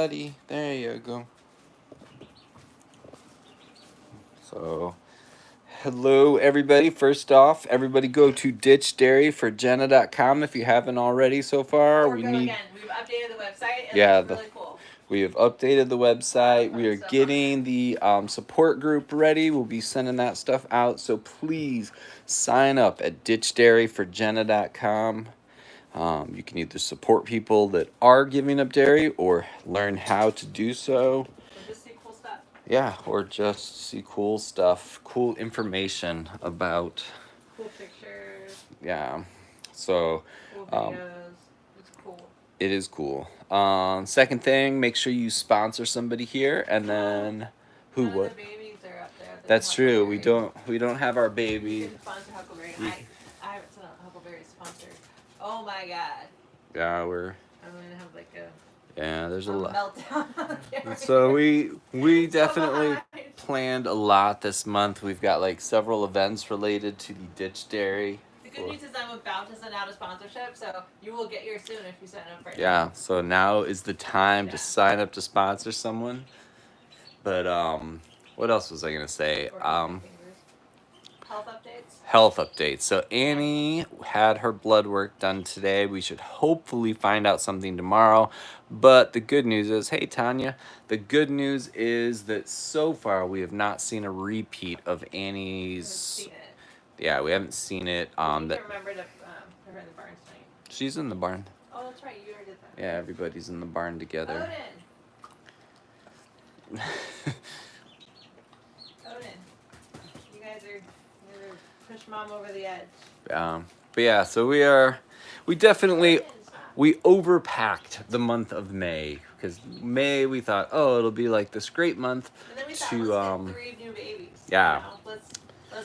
buddy. There you go. So, hello, everybody. First off, everybody go to ditchdairyforjenna.com if you haven't already so far. We've updated the website. Looks really cool. We have updated the website. We are Stuff getting the support group ready. We'll be sending that stuff out. So please sign up at ditchdairyforjenna.com. You can either support people that are giving up dairy or learn how to do so. Or just see cool stuff. Yeah, or just see cool stuff, cool information about. Cool pictures. Yeah. So. Cool videos. It's cool. It is cool. Second thing, make sure you sponsor somebody here, and then None of the babies are up there. That's true. We don't have our baby. You can sponsor Huckleberry. I haven't seen Huckleberry sponsored. Oh my god. Yeah, I'm gonna have like a. Yeah, there's a lot. Meltdown. So we definitely planned a lot this month. We've got like several events related to the Ditch Dairy. The good news is I'm about to send out a sponsorship, so you will get yours soon if you sign up right now. Yeah, so now is the time to sign up to sponsor someone. But what else was I gonna say? Health updates. So Annie had her blood work done today. We should hopefully find out something tomorrow. But the good news is, hey Tanya, the good news is that so far we have not seen a repeat of Annie's. Yeah, we haven't seen it. Remember to put her in the barn tonight. She's in the barn. Oh, that's right. You already did that. Yeah, everybody's in the barn together. Odin. You guys are push mom over the edge. But yeah, so we definitely overpacked the month of May, because May we thought, oh, it'll be like this great month. And then we thought, let's get 3 new babies. Yeah. Let's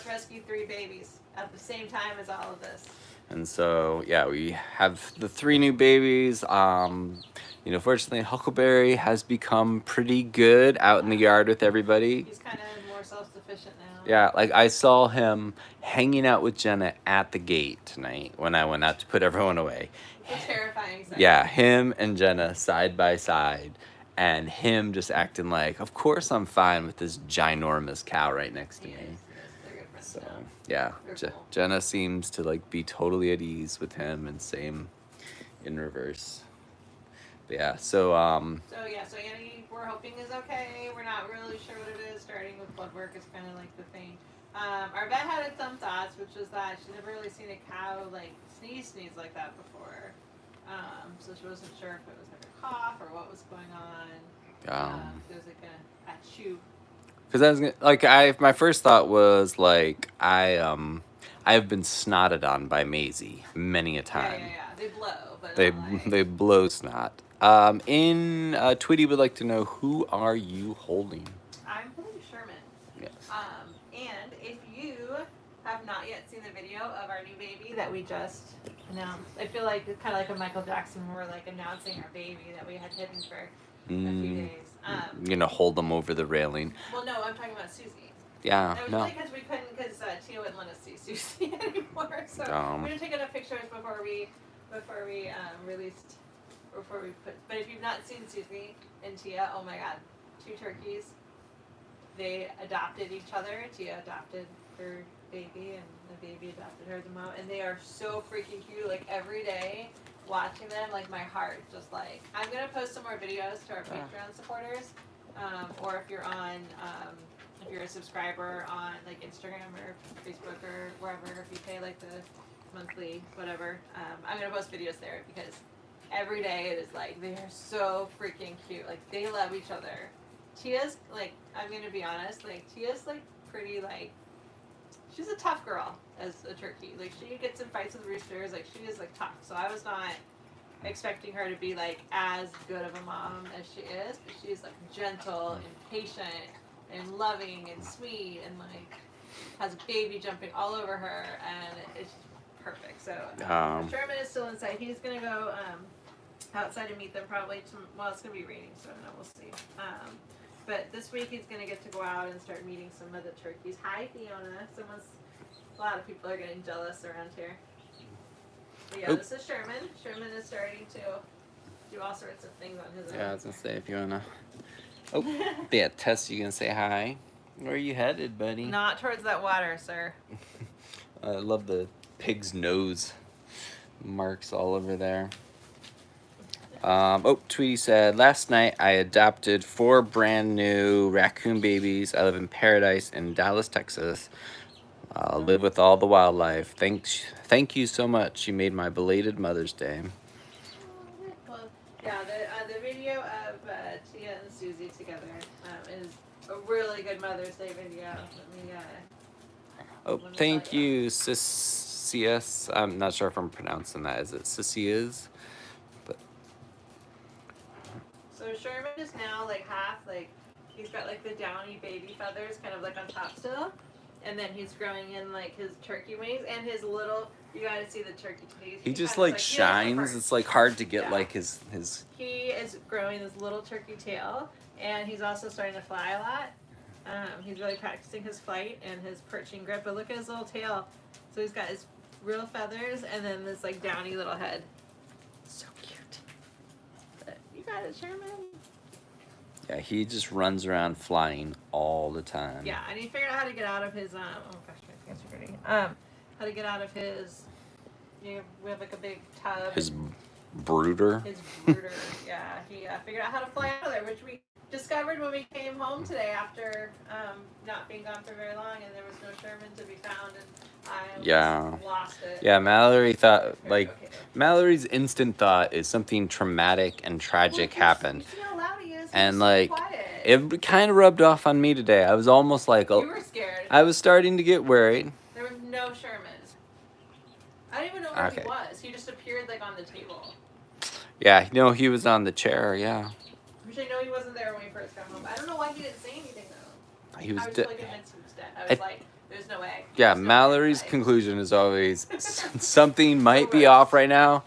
rescue 3 babies at the same time as all of this. And so yeah, we have the 3 new babies. Fortunately, Huckleberry has become pretty good out in the yard with everybody. He's kind of more self-sufficient now. Yeah, like I saw him hanging out with Jenna at the gate tonight when I went out to put everyone away. It's a terrifying sight. Yeah, him and Jenna side by side, and him just acting like, of course I'm fine with this ginormous cow right next to me. Yes, they're good friends. So yeah, cool. Jenna seems to like be totally at ease with him, and same in reverse. But yeah, so Annie, we're hoping is okay. We're not really sure what it is. Starting with blood work is kind of like the thing. Our vet had some thoughts, which was that she'd never really seen a cow like sneeze like that before. So she wasn't sure if it was like a cough or what was going on. It was like a chew. Because I was my first thought was like I have been snotted on by Maisie many a time. Yeah. They blow, but they blow snot. Tweety would like to know, who are you holding? I'm holding Sherman. Yes. And if you have not yet seen the video of our new baby that we just announced, I feel like it's kind of like a Michael Jackson when we're like announcing our baby that we had hidden for a few days. You're gonna hold them over the railing. Well, no, I'm talking about Susie. Yeah. That was really because we couldn't, because Tia wouldn't let us see Susie anymore. So we didn't take enough pictures before we released. But if you've not seen Susie and Tia, oh my God, 2 turkeys. They adopted each other. Tia adopted her baby, and the baby adopted her, the mom, and they are so freaking cute. Like every day, watching them, like my heart just like. I'm gonna post some more videos to our Patreon supporters, or if you're on, if you're a subscriber on like Instagram or Facebook or wherever, if you pay like the monthly whatever, I'm gonna post videos there because every day it is like they are so freaking cute. Like they love each other. Tia's like, I'm gonna be honest, like Tia's like pretty like, she's a tough girl as a turkey. Like she gets in fights with roosters. Like she is like tough. So I was not expecting her to be like as good of a mom as she is, but she's like gentle and patient and loving and sweet and like has a baby jumping all over her, and it's perfect. So Sherman is still inside. He's gonna go outside and meet them probably. It's gonna be raining, so I don't know. We'll see. But this week he's gonna get to go out and start meeting some of the turkeys. Hi, Fiona. A lot of people are getting jealous around here. But yeah, this is Sherman. Sherman is starting to do all sorts of things on his own. Yeah, I was gonna say if you wanna. Oh, yeah, Tess, you gonna say hi? Where are you headed, buddy? Not towards that water, sir. I love the pig's nose marks all over there. Tweety said, last night I adopted 4 brand new raccoon babies. I live in Paradise in Dallas, Texas. I'll live with all the wildlife. Thank you so much. You made my belated Mother's Day. Well, yeah, the video of Tia and Susie together is a really good Mother's Day video. Thank you, Cicias. I'm not sure if I'm pronouncing that. Is it Cicias? But so Sherman is now like half, like he's got like the downy baby feathers kind of like on top still. And then he's growing in like his turkey wings and his little, you gotta see the turkey teeth. he just like shines. It's like hard to get like his. He is growing this little turkey tail, and he's also starting to fly a lot. He's really practicing his flight and his perching grip, but look at his little tail. So he's got his real feathers and then this like downy little head. So cute. But you got it, Sherman. Yeah, he just runs around flying all the time. Yeah, and he figured out how to get out of his oh gosh, my hands are dirty. How to get out of his. We have like a big tub. His brooder. His brooder. Yeah, he figured out how to fly out of there, which we discovered when we came home today after not being gone for very long, and there was no Sherman to be found, and I lost it. Yeah, Mallory thought Mallory's instant thought is something traumatic and tragic happened. You see how loud he is? And so like quiet. it kind of rubbed off on me today. I was almost like, you were scared. I was starting to get worried. There was no Sherman. I don't even know where he was. He just appeared like on the table. Yeah, he was on the chair. Yeah. Which I know he wasn't there when we first got home. I don't know why he didn't say anything though. He was. I was like convinced he was dead. I was like, there's no way. Yeah, Mallory's conclusion is always something might be off right now.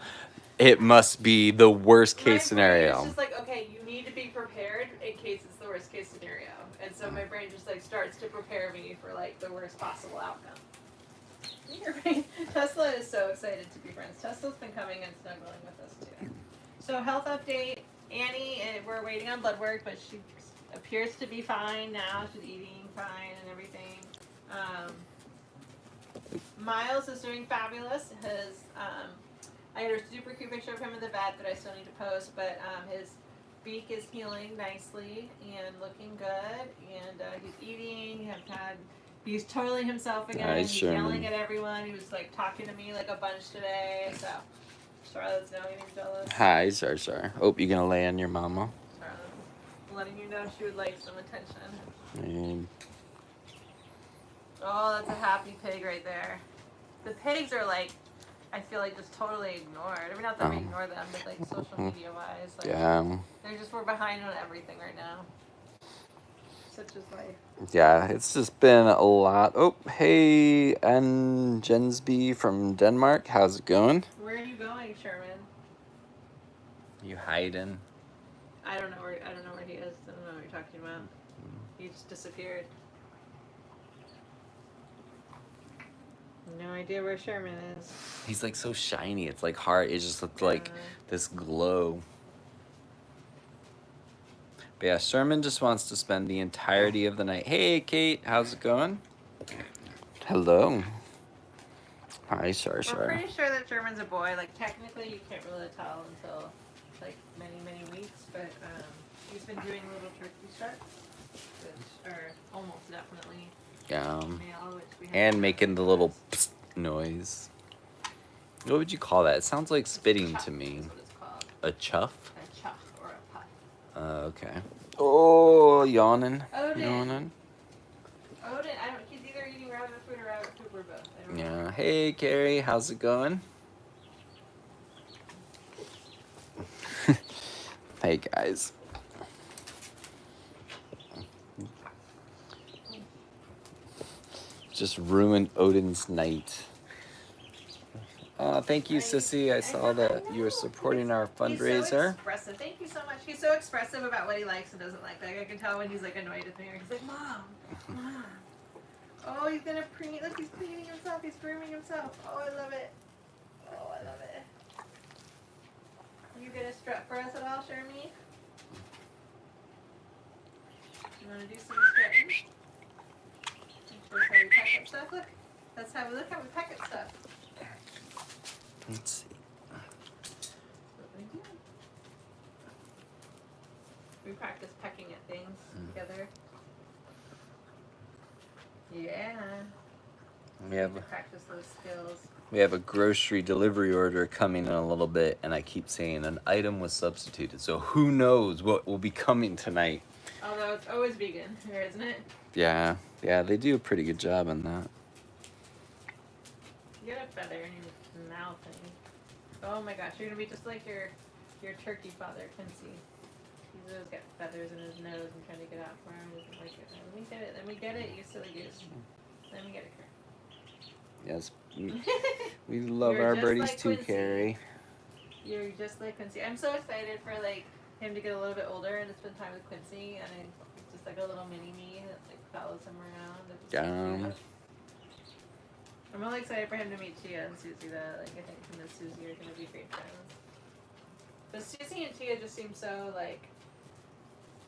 It must be the worst case scenario. It's just like, okay, you need to be prepared in case it's the worst case scenario. And so my brain just like starts to prepare me for like the worst possible outcome. Tesla is so excited to be friends. Tesla's been coming and snuggling with us too. So health update, Annie, we're waiting on blood work, but she appears to be fine now. She's eating fine and everything. Miles is doing fabulous. I got a super cute picture of him in the vet that I still need to post, but his beak is healing nicely and looking good, and he's eating. He's totally himself again. He's yelling at everyone. He was like talking to me like a bunch today. So Charlotte's now getting jealous. Hi, Sar. Oh, you gonna lay on your mama? Charlotte, letting you know she would like some attention. And oh, that's a happy pig right there. The pigs are like, I feel like just totally ignored. I mean, not that we ignore them, but like social media wise, like, we're behind on everything right now. Such is life. Yeah, it's just been a lot. Oh, hey, Ann Jensby from Denmark. How's it going? Where are you going, Sherman? You hiding? I don't know where he is. I don't know what you're talking about. He just disappeared. No idea where Sherman is. He's like so shiny. It's like hard. It just looks like this glow. But yeah, Sherman just wants to spend the entirety of the night. Hey, Kate, how's it going? Hello. Hi, Sar. We're pretty sure that Sherman's a boy. Like, technically, you can't really tell until, like, many, many weeks. But he's been doing little turkey struts, which are almost definitely male. And making the little psst noise. What would you call that? It sounds like spitting to me. That's what it's called. A chuff? A chuff or a puff. Okay. Oh, yawning. Odin. Yawning. He's either eating rabbit food or rabbit poop or both. I don't know. Yeah. Hey, Carrie. How's it going? Hey, guys. Just ruined Odin's night. Thank you, Sissy. I saw that you were supporting our fundraiser. He's so expressive. Thank you so much. He's so expressive about what he likes and doesn't like. Like, I can tell when he's like annoyed at me. He's like, Mom. Oh, he's gonna preen. Look, he's cleaning himself. He's grooming himself. Oh, I love it. Oh, I love it. You get a strut for us at all, Shermy? You want to do some strutting? Show us how we pack up stuff. Look, that's how we pack up stuff. Let's see. What we do. We practice pecking at things together. Yeah. We have practice those skills. We have a grocery delivery order coming in a little bit, and I keep saying an item was substituted. So who knows what will be coming tonight? Although it's always vegan here, isn't it? Yeah, they do a pretty good job on that. You get a feather in your mouth, and oh my gosh, you're gonna be just like your turkey father, Quincy. He's always got feathers in his nose and trying to get out for him. Doesn't like it. Let me get it, you silly goose. Let me get it, Kurt. Yes, we love our birdies like too, Quincy. Carrie. You're just like Quincy. I'm so excited for like him to get a little bit older and to spend time with Quincy, and it's just like a little mini me that like follows him around. I'm really excited for him to meet Tia and Susie. That like I think him and Susie are gonna be great friends. But Susie and Tia just seem so like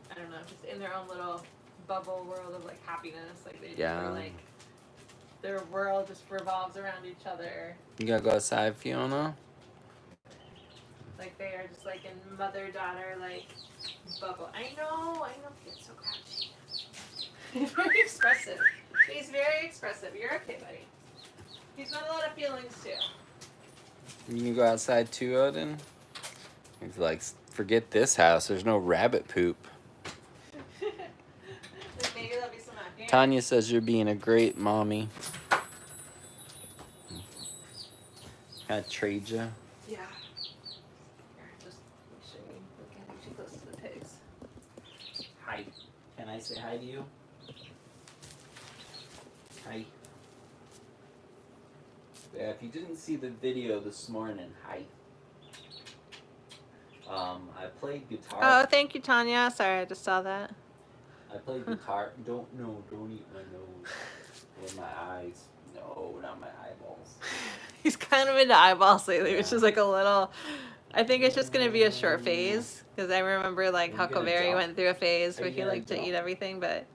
I don't know, just in their own little bubble world of like happiness. Like they just are like their world just revolves around each other. You gotta go outside, Fiona. Like they are just like in mother-daughter like bubble. I know, it's so grouchy. He's very expressive. He's very expressive. You're okay, buddy. He's got a lot of feelings too. You can go outside too, Odin. He's like, forget this house. There's no rabbit poop. Like maybe there'll be some out here. Tanya says you're being a great mommy. Can I trade you? Yeah. Here, just make sure you don't get too close to the pigs. Hi. Can I say hi to you? Hi. Yeah, if you didn't see the video this morning, hi. I played guitar. Oh, thank you, Tanya. Sorry, I just saw that. I played guitar. Don't eat my nose. Or my eyes. No, not my eyeballs. He's kind of into eyeballs lately, which is like a little. I think it's just gonna be a short phase because I remember like Huckleberry went through a phase where he liked to eat everything, but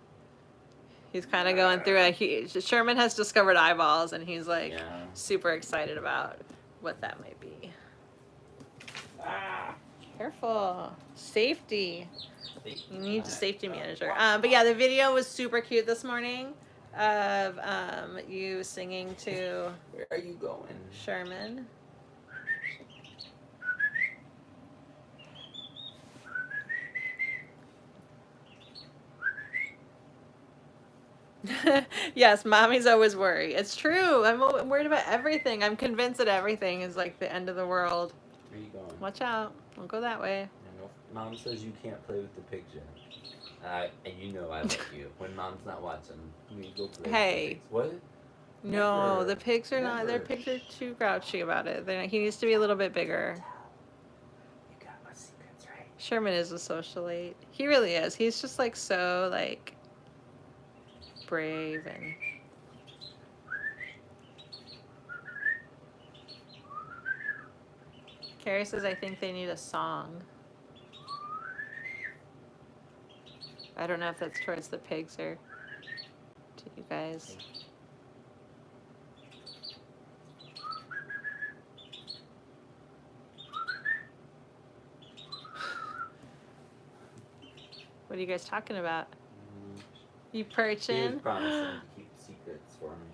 he's kind of going through Sherman has discovered eyeballs, and he's like super excited about what that might be. Ah. Careful, safety. You need a safety manager. But yeah, the video was super cute this morning of you singing to. Where are you going? Sherman. Yes, mommy's always worried. It's true. I'm worried about everything. I'm convinced that everything is like the end of the world. Where are you going? Watch out. Don't go that way. Mom says you can't play with the picture. And you know I love you. When Mom's not watching, you go play with the pigs. What? No, Never. the pigs are not. Their pigs are too grouchy about it. He needs to be a little bit bigger. You got my secrets, right? Sherman is a socialite. He really is. He's just like so like brave and. Carrie says, I think they need a song. I don't know if that's towards the pigs or to you guys. What are you guys talking about? You perching? He was promising to keep secrets for me.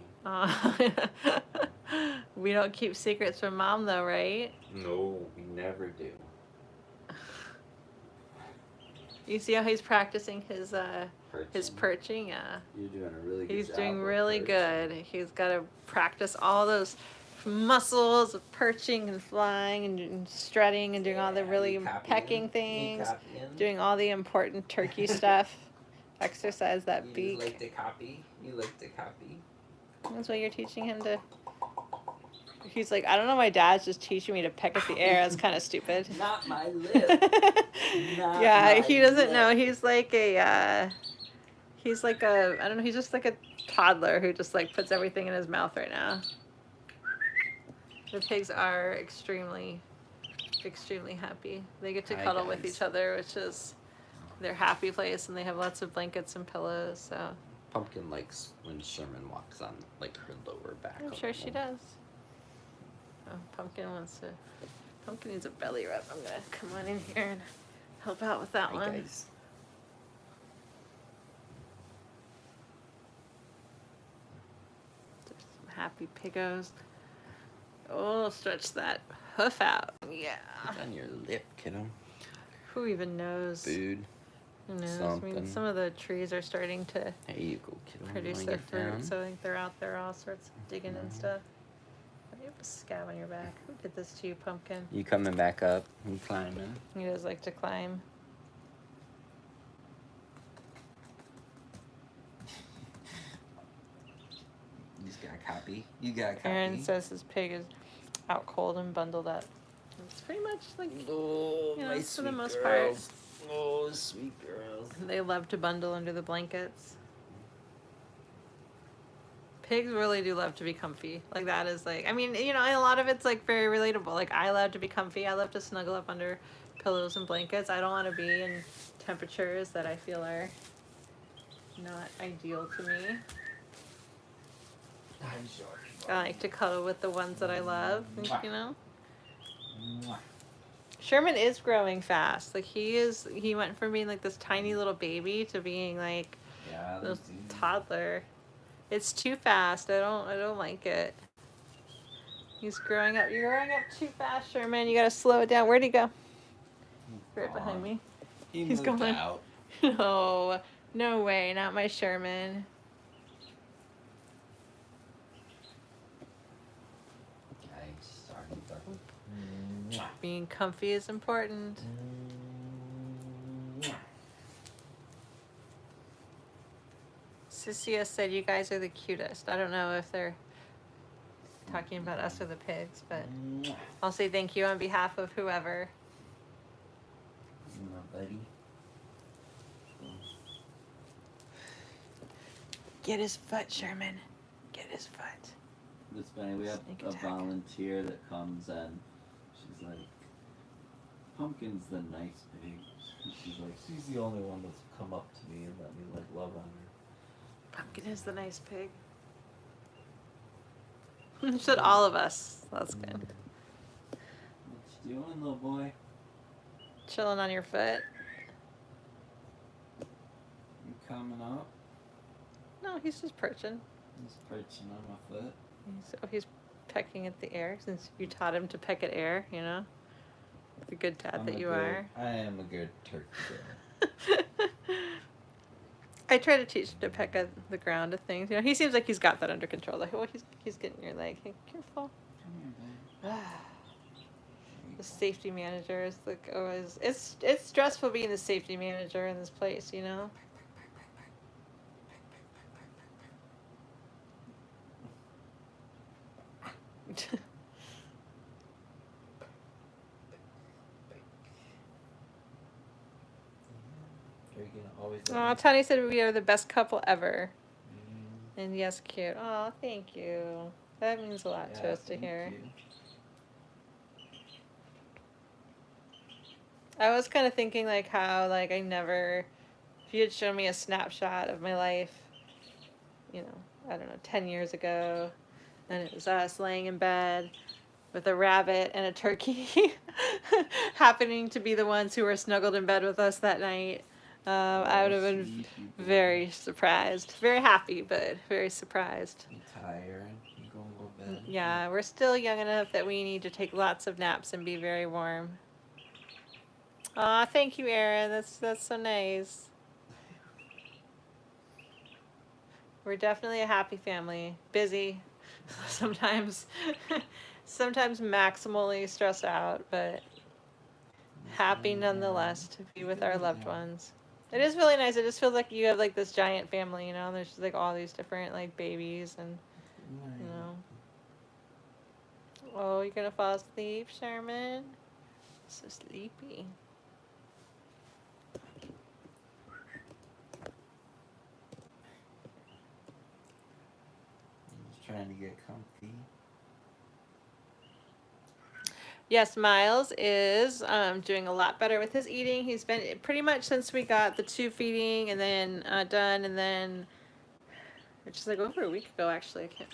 We don't keep secrets from Mom, though, right? No, we never do. You see how he's practicing his perching? Yeah. You're doing a really good job. He's doing really good. He's got to practice all those muscles of perching and flying and strutting and doing all the really pecking things, doing all the important turkey stuff. Exercise that beak. You like to copy? You like to copy? That's what you're teaching him to. He's like, I don't know, my dad's just teaching me to peck at the air. That's kind of stupid. Not my lip. Yeah, he doesn't know. He's like I don't know, he's just like a toddler who just like puts everything in his mouth right now. The pigs are extremely extremely happy. They get to Hi, cuddle with guys. each other, which is their happy place, and they have lots of blankets and pillows. So Pumpkin likes when Sherman walks on like her lower back. I'm sure she does. Oh, Pumpkin wants to. Pumpkin needs a belly rub. I'm gonna come on in here and help out with that Hi, one. guys. Some happy piggos. Oh, stretch that hoof out. Yeah. It's on your lip, kiddo. Who even knows? Food. Who knows? I Something. mean, some of the trees are starting to There you go, kiddo. produce their fruit, so I think they're out there all sorts of digging and stuff. You have a scab on your back. Who did this to you, Pumpkin? You coming back up? You climbing? He does like to climb. You just got a copy. You got a copy. Aaron says his pig is out cold and bundled up. It's pretty much like, Oh, you know, my for sweet the most girls. Oh, sweet girls. part, they love to bundle under the blankets. Pigs really do love to be comfy. Like, that is like, I mean, you know, and a lot of it's like very relatable. Like, I love to be comfy. I love to snuggle up under pillows and blankets. I don't want to be in temperatures that I feel are not ideal to me. I'm sure. I like to cuddle with the ones that I love, you know? Mwah. Sherman is growing fast. Like, he went from being like this tiny little baby to being like Yeah, this toddler. It's too fast. I don't like it. He's growing up. You're growing up too fast, Sherman. You gotta slow it down. Where'd he go? Right behind me. He's going. out. No, no way. Not my Sherman. Being comfy is important. Cecilia said you guys are the cutest. I don't know if they're talking about us or the pigs, but I'll say thank you on behalf of whoever. My buddy. Get his foot, Sherman. Get his foot. It's funny, we have Sneak a attack. volunteer that comes and she's like, Pumpkin's the nice pig. And she's like, she's the only one that's come up to me and let me like love on her. Pumpkin is the nice pig. Should all of us. That's good. What you doing, little boy? Chilling on your foot. You coming up? No, he's just perching. He's perching on my foot. He's pecking at the air since you taught him to peck at air, you know? The good dad that you are. I am a good turkey girl. I try to teach him to peck at the ground of things. You know, he seems like he's got that under control. Like, oh, he's getting your leg. Hey, careful. Come here, babe. The safety manager is like always. It's stressful being the safety manager in this place, you know. Oh, Tony said we are the best couple ever. And yes, cute. Oh, thank you. That means a lot to us to hear. I was kind of thinking like how like I never, if you had shown me a snapshot of my life, you know, I don't know, 10 years ago, and it was us laying in bed with a rabbit and a turkey happening to be the ones who were snuggled in bed with us that night. I would have been very surprised. Very happy, but very surprised. I'm tired. I'm going to go to bed. Yeah, we're still young enough that we need to take lots of naps and be very warm. Aw, thank you, Erin. That's so nice. We're definitely a happy family. Busy. Sometimes maximally stressed out, but happy nonetheless to be with our loved ones. It is really nice. It just feels like you have like this giant family, you know. There's just like all these different like babies and you know. Oh, you're gonna fall asleep, Sherman? So sleepy. Just trying to get comfy. Yes, Miles is doing a lot better with his eating. He's been pretty much since we got the tube feeding and then done, and then which is like over a week ago actually. I can't.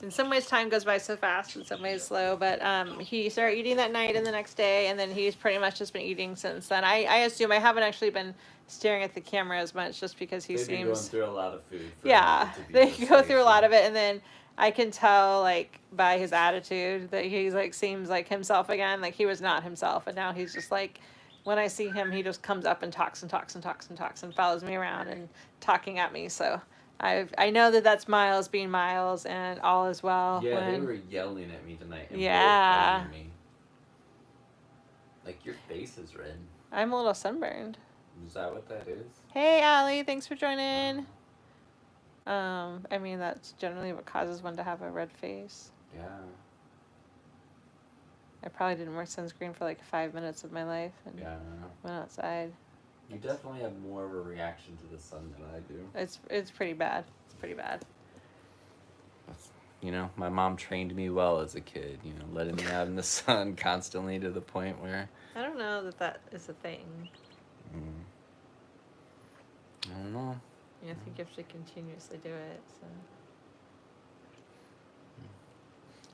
In some ways, time goes by so fast. In some ways, slow. But he started eating that night and the next day, and then he's pretty much just been eating since then. I assume I haven't actually been staring at the camera as much, just because he They've been going seems. through a lot of food. For Yeah, it to be they this go through a lot spicy. of it, and then I can tell like by his attitude that he's like seems like himself again. Like he was not himself, and now he's just like. When I see him, he just comes up and talks and talks and talks and talks and follows me around and talking at me. So I know that that's Miles being Miles, and all is well. Yeah, they when, were yelling at me tonight and Yeah. both biting me. Like, your face is red. I'm a little sunburned. Is that what that is? Hey, Allie, thanks for joining. I mean, that's generally what causes one to have a red face. Yeah. I probably didn't wear sunscreen for like 5 minutes of my life and Yeah. went outside. You definitely have more of a reaction to the sun than I do. It's pretty bad. It's pretty bad. You know, my mom trained me well as a kid, you know, letting me out in the sun constantly to the point where... I don't know that that is a thing. I don't know. I think you have to continuously do it. So.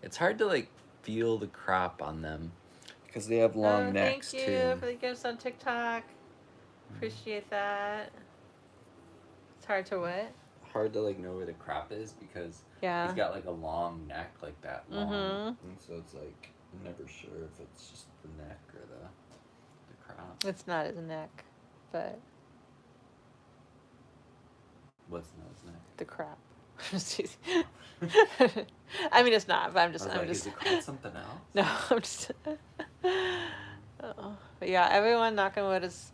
It's hard to, like, feel the crop on them because they have long necks, thank you too. for the gifts on TikTok. Appreciate that. It's hard to what? Hard to, like, know where the crop is because Yeah. he's got, like, a long neck like that long. Mhm. And so it's, like, I'm never sure if it's just the neck or the crop. It's not his neck, but What's not his neck? the crap. I mean, it's not, but I'm just. Is it called something else? No, I'm just. Oh. But yeah, everyone, knock on wood, is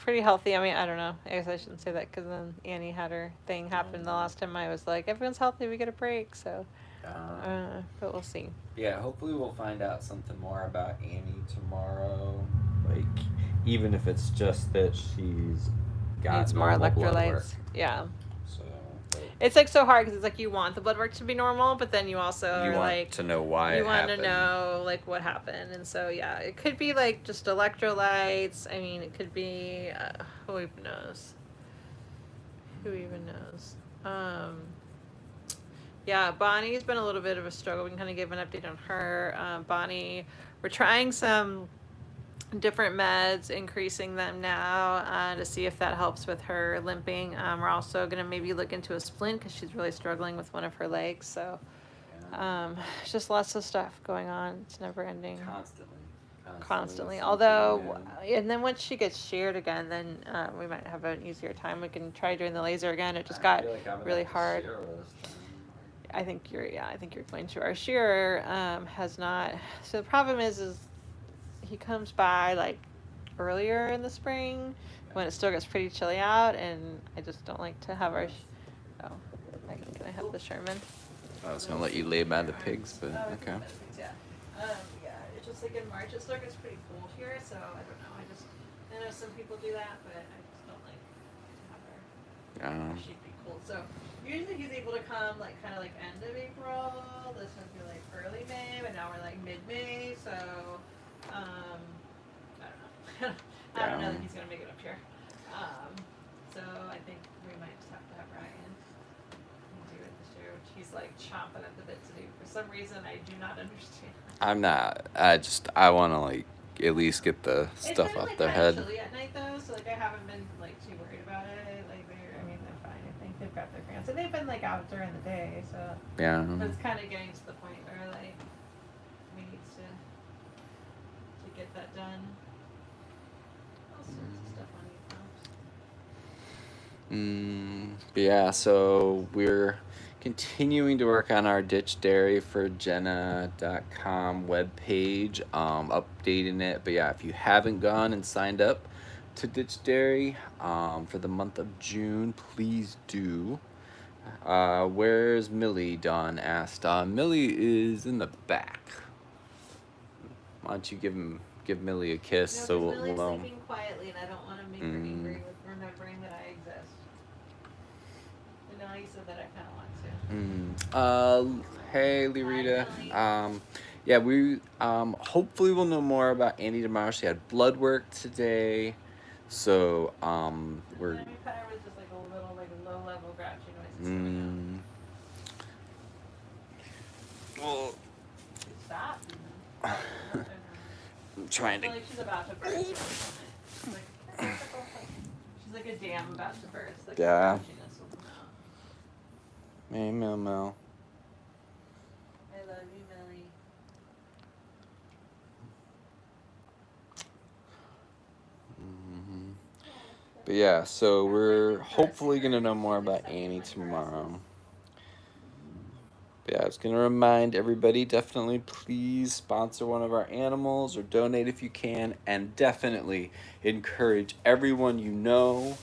pretty healthy. I mean, I don't know. I guess I shouldn't say that because then Annie had her thing happen the last time. I was like, everyone's healthy. We get a break. So, but we'll see. Yeah, hopefully we'll find out something more about Annie tomorrow. Like, even if it's just that she's got Needs more normal blood electrolytes. work. Yeah. So, but It's like so hard because it's like you want the blood work to be normal, but then you also you are want like to know why you it want happened. to know like what happened, and so yeah, it could be like just electrolytes. I mean, it could be who even knows. Who even knows? Yeah, Bonnie's been a little bit of a struggle. We can kind of give an update on her. Bonnie, we're trying some different meds, increasing them now to see if that helps with her limping. We're also going to maybe look into a splint because she's really struggling with one of her legs. So it's just lots of stuff going on. It's never ending. Constantly. Although, and then once she gets sheared again, then we might have an easier time. We can try doing the laser again. It just got really hard. I think you're going to. Our shearer has not. So the problem is he comes by like earlier in the spring when it still gets pretty chilly out, and I just don't like to have our. Oh, can I have the Sherman? I was gonna let you lay by the pigs, but okay. Yeah. Yeah. It's just like in March it still gets pretty cold here, so I don't know. I know some people do that, but I just don't like to have her. She'd be cold. So usually he's able to come like kind of like end of April. This would be like early May, but now we're like mid-May, so I don't know. I don't know that he's gonna make it up here. So I think we might just have to have Ryan do it this year, which he's like chomping at the bit to do. For some reason, I do not understand. I'm not. I want to like at least get the stuff It's been, out like, their kinda head. chilly at night though, so like I haven't been like too worried about it. Like they're fine. I think they've got their fans, and they've been like out during the day, so Yeah. but it's kind of getting to the point where like we need to get that done. All sorts of stuff on But yeah, so we're continuing to work on our Ditch Dairy for Jenna.com webpage, updating it. But yeah, if you haven't gone and signed up to Ditch Dairy for the month of June, please do. Where's Millie? Dawn asked. Millie is in the back. Why don't you give Millie a kiss No, so Millie's we'll know. sleeping quietly, and I don't want to make her angry with remembering that I exist. And now you said that I kind of want to. Hey, Lyrita. yeah, we hopefully we'll know more about Annie tomorrow. She had blood work today, so we're Let me pet her with just like a little like low level grouchy noises coming out. mm, well, Stop. I'm I trying to. feel like she's about to burst at this moment. She's like a dam about to burst. Like Yeah. grouchiness will come out. Hey, Mel. I love you, Millie. Mm-hmm. But yeah, so we're hopefully gonna know more about Annie tomorrow. But yeah, I was gonna remind everybody, definitely please sponsor one of our animals or donate if you can, and definitely encourage everyone you know,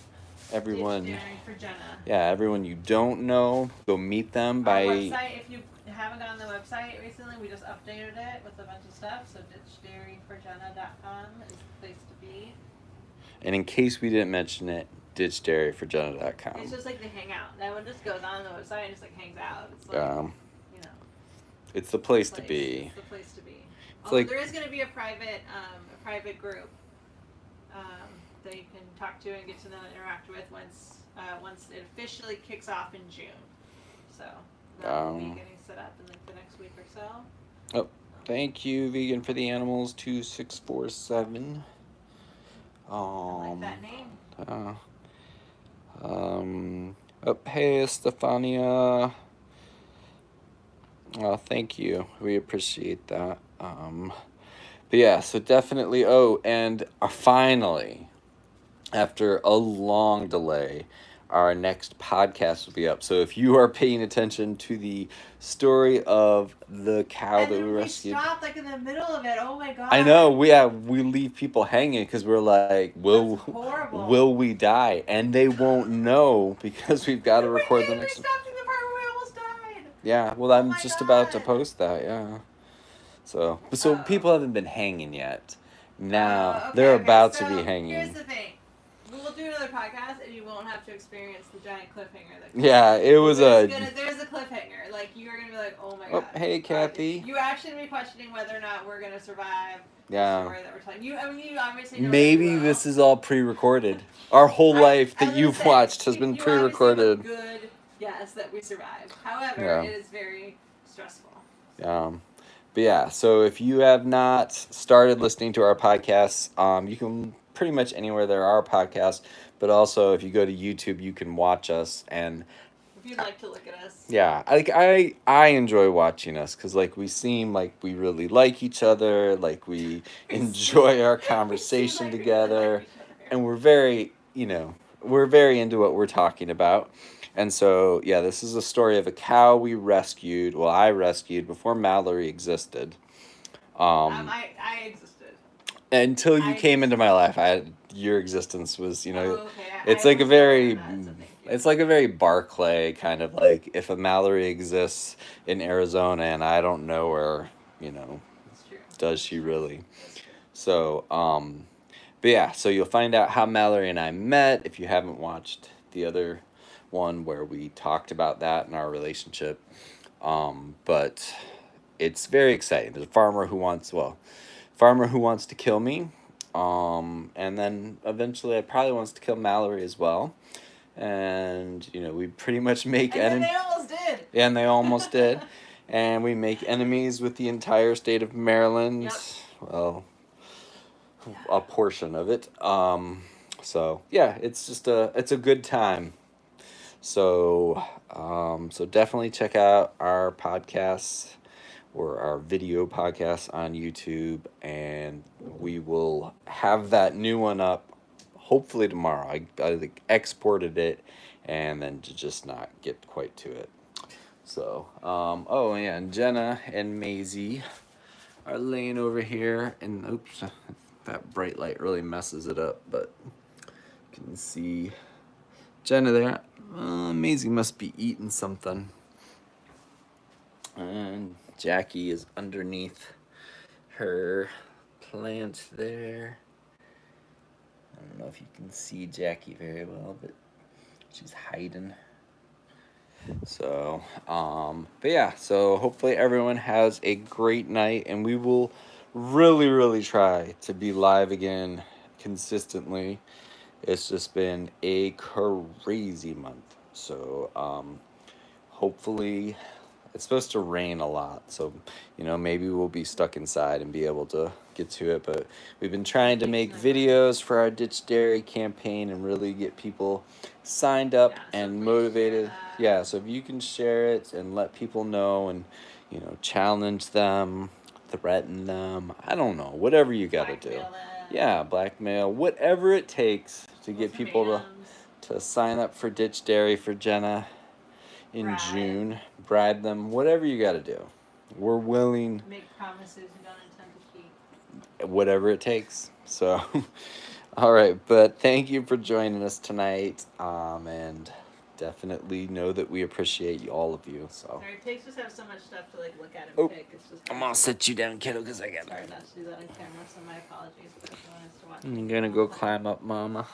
everyone, Ditch daring for Jenna. yeah, everyone you don't know, go meet them Our by. website, if you haven't gone on the website recently, we just updated it with a bunch of stuff. So ditchdaringforjenna.com is the place to be. And in case we didn't mention it, ditchdairyforjenna.com. It's just like the hangout. That one just goes on the website and just like hangs out. It's like, you know, it's the place to be. It's the place to be. It's like, there is going to be a private group that you can talk to and get to know and interact with once it officially kicks off in June. So that will be getting set up in like the next week or so. Oh, thank you, Vegan for the Animals 2647. I like that name. Oh, hey, Stefania. Thank you. We appreciate that. But yeah, so definitely. Oh, and finally, after a long delay, our next podcast will be up. So if you are paying attention to the story of the cow that we rescued, stopped like in the middle of it. Oh my god! I know we leave people hanging because we're like, will we die? And they won't know because we've got to record the next. We stopped in the part where we almost died. Yeah, well, I'm just about to post that. Yeah. So people haven't been hanging yet. Now they're about to be hanging. Here's the thing. We'll do another podcast, and you won't have to experience the giant cliffhanger. It was there's a cliffhanger. Like you're gonna be like, oh my god. Hey, Kathy. You actually gonna be questioning whether or not we're gonna survive. Yeah. The story that we're telling you. I mean, you obviously know maybe this is all pre-recorded. Our whole life that you've watched has been pre-recorded. Good guess that we survived. However, it is very stressful. But yeah, so if you have not started listening to our podcasts, you can pretty much anywhere there are podcasts, but also if you go to YouTube, you can watch us. And if you'd like to look at us, yeah, like I enjoy watching us because like we seem like we really like each other, like we enjoy our conversation together, and we're very into what we're talking about. And so, yeah, this is a story of a cow we rescued. Well, I rescued before Mallory existed. I existed. Until you came into my life, your existence was, it's like a very Barclay kind of like if a Mallory exists in Arizona and I don't know her, does she really? So, but yeah, so you'll find out how Mallory and I met if you haven't watched the other one where we talked about that in our relationship. But it's very exciting. There's a farmer who wants to kill me. And then eventually probably wants to kill Mallory as well. And, we pretty much make enemies. And they almost did. Yeah, and they almost did. And we make enemies with the entire state of Maryland. Yep. Well, a portion of it. So yeah, it's a good time. So definitely check out our podcasts or our video podcasts on YouTube, and we will have that new one up hopefully tomorrow. I exported it and then just not get quite to it. So, oh yeah, and Jenna and Maisie are laying over here, and oops, that bright light really messes it up, but you can see Jenna there. Maisie must be eating something. And Jackie is underneath her plant there. I don't know if you can see Jackie very well, but she's hiding. So, but yeah, so hopefully everyone has a great night, and we will really, really try to be live again consistently. It's just been a crazy month. So, hopefully it's supposed to rain a lot, so maybe we'll be stuck inside and be able to get to it. But we've been trying to make videos for our Ditch Dairy campaign and really get people signed up and motivated. Yeah, so if you can share it and let people know, and challenge them, threaten them, I don't know, whatever you got to do. Yeah, blackmail, whatever it takes to get people to sign up for Ditch Dairy for Jenna in June. Bribe them, whatever you got to do. We're willing. Make promises you don't intend to keep. Whatever it takes. So, all right. But thank you for joining us tonight. And definitely know that we appreciate all of you. So. Sorry, pigs just have so much stuff to look at and pick. It's just. I'm gonna sit you down, kiddo, because I got. Sorry not to do that on camera. So my apologies. But if you want us to watch. I'm gonna go climb up, Mama.